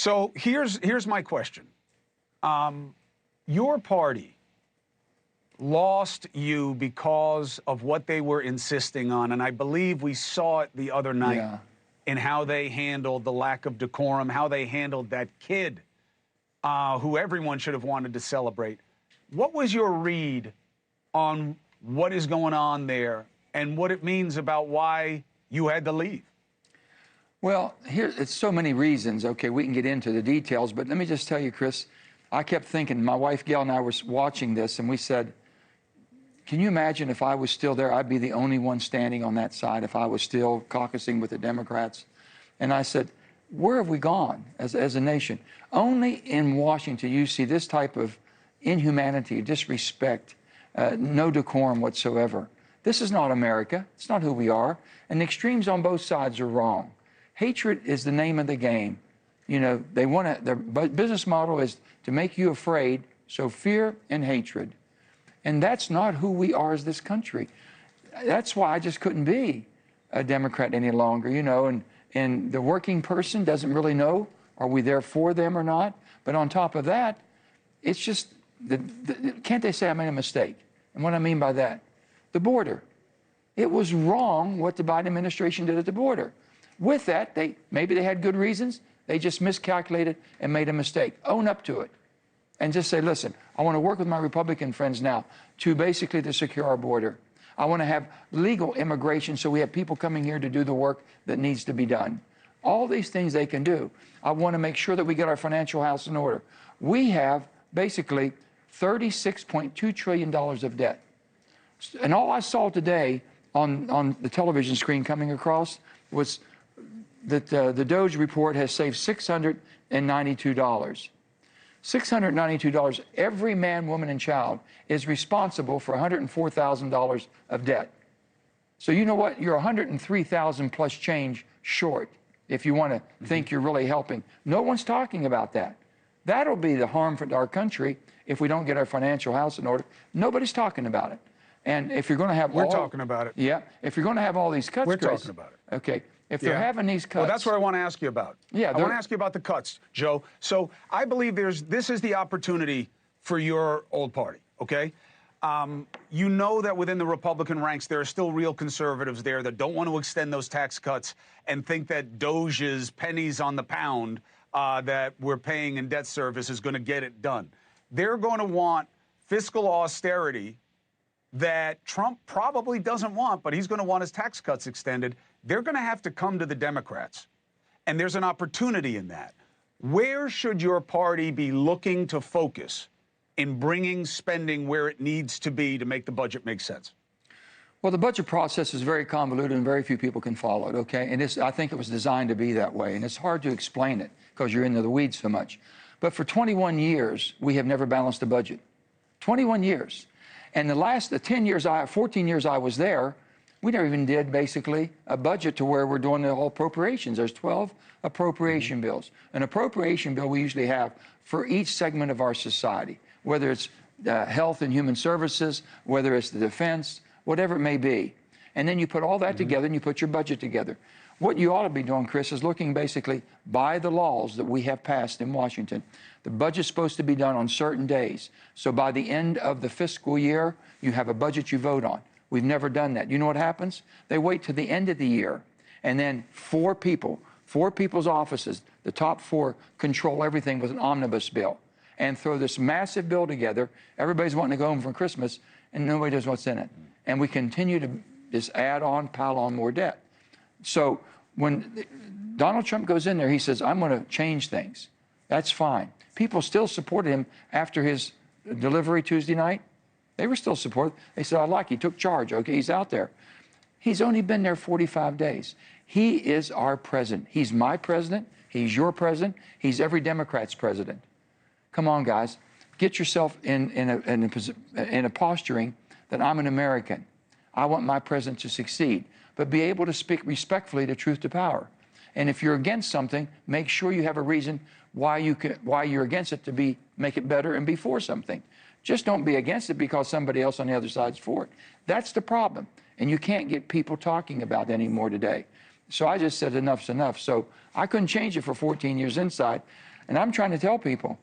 So here's my question. Your party lost you because of what they were insisting on, and I believe we saw it the other night in how they handled the lack of decorum, how they handled that kid who everyone should have wanted to celebrate. What was your read on what is going on there and what it means about why you had to leave? Well, it's so many reasons. Okay, we can get into the details, but let me just tell you, Chris, I kept thinking, my wife Gail and I were watching this, and we said, can you imagine if I was still there, I'd be the only one standing on that side if I was still caucusing with the Democrats. And I said, where have we gone as a nation? Only in Washington you see this type of inhumanity, disrespect, no decorum whatsoever. This is not America. It's not who we are. And the extremes on both sides are wrong. Hatred is the name of the game. You know, they want to, their business model is to make you afraid, so fear and hatred. And that's not who we are as this country. That's why I just couldn't be a Democrat any longer, you know, and the working person doesn't really know, are we there for them or not? But on top of that, it's just, can't they say I made a mistake? And what I mean by that, the border. It was wrong what the Biden administration did at the border. With that, maybe they had good reasons, they just miscalculated and made a mistake. Own up to it. And just say, listen, I want to work with my Republican friends now to basically to secure our border. I want to have legal immigration so we have people coming here to do the work that needs to be done. All these things they can do. I want to make sure that we get our financial house in order. We have basically $36.2 trillion of debt. And all I saw today on the television screen coming across was that the Doge report has saved $692. $692, every man, woman, and child is responsible for $104,000 of debt. So you know what? You're 103,000 plus change short if you want to think you're really helping. No one's talking about that. That'll be the harm for our country if we don't get our financial house in order. Nobody's talking about it. And if you're going to have We're talking about it. Yeah. If you're going to have all these cuts, we're Chris, talking about it. Okay. If they're having these cuts. Well, that's what I want to ask you about. Yeah. I want to ask you about the cuts, Joe. So I believe this is the opportunity for your old party, okay? You know that within the Republican ranks, there are still real conservatives there that don't want to extend those tax cuts and think that Doge's pennies on the pound that we're paying in debt service is going to get it done. They're going to want fiscal austerity that Trump probably doesn't want, but he's going to want his tax cuts extended. They're going to have to come to the Democrats, and there's an opportunity in that. Where should your party be looking to focus in bringing spending where it needs to be to make the budget make sense? Well, the budget process is very convoluted and very few people can follow it, okay? And I think it was designed to be that way, and it's hard to explain it because you're into the weeds so much. But for 21 years, we have never balanced a budget. 21 years. And the 10 years, 14 years I was there, we never even did basically a budget to where we're doing the whole appropriations. There's 12 appropriation bills. An appropriation bill we usually have for each segment of our society, whether it's health and human services, whether it's the defense, whatever it may be. And then you put all that together and you put your budget together. What you ought to be doing, Chris, is looking basically by the laws that we have passed in Washington. The budget's supposed to be done on certain days. So by the end of the fiscal year, you have a budget you vote on. We've never done that. You know what happens? They wait to the end of the year, and then four people's offices, the top four, control everything with an omnibus bill and throw this massive bill together. Everybody's wanting to go home for Christmas, and nobody knows what's in it. And we continue to just add on, pile on more debt. So when Donald Trump goes in there, he says, I'm going to change things. That's fine. People still supported him after his delivery Tuesday night. They were still supportive. They said, I like, he took charge. Okay, he's out there. He's only been there 45 days. He is our president. He's my president. He's your president. He's every Democrat's president. Come on, guys. Get yourself in a posturing that I'm an American. I want my president to succeed, but be able to speak respectfully to truth to power. And if you're against something, make sure you have a reason why you're against it to make it better and be for something. Just don't be against it because somebody else on the other side's for it. That's the problem. And you can't get people talking about that anymore today. So I just said enough's enough. So I couldn't change it for 14 years inside. And I'm trying to tell people,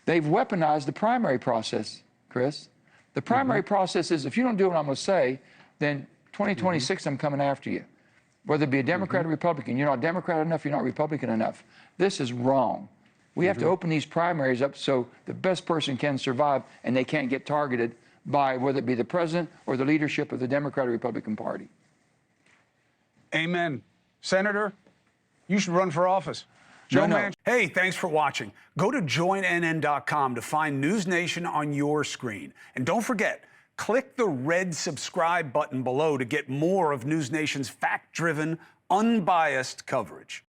they've weaponized the primary process, Chris. The primary process is, if you don't do what I'm going to say, then 2026, I'm coming after you. Whether it be a Democrat or Republican, you're not Democrat enough, you're not Republican enough. This is wrong. We have to open these primaries up so the best person can survive and they can't get targeted by whether it be the president or the leadership of the Democrat or Republican Party. Amen. Senator, you should run for office. Joe Manchin. Hey, thanks for watching. Go to joinnn.com to find NewsNation on your screen. And don't forget, click the red subscribe button below to get more of NewsNation's fact-driven, unbiased coverage.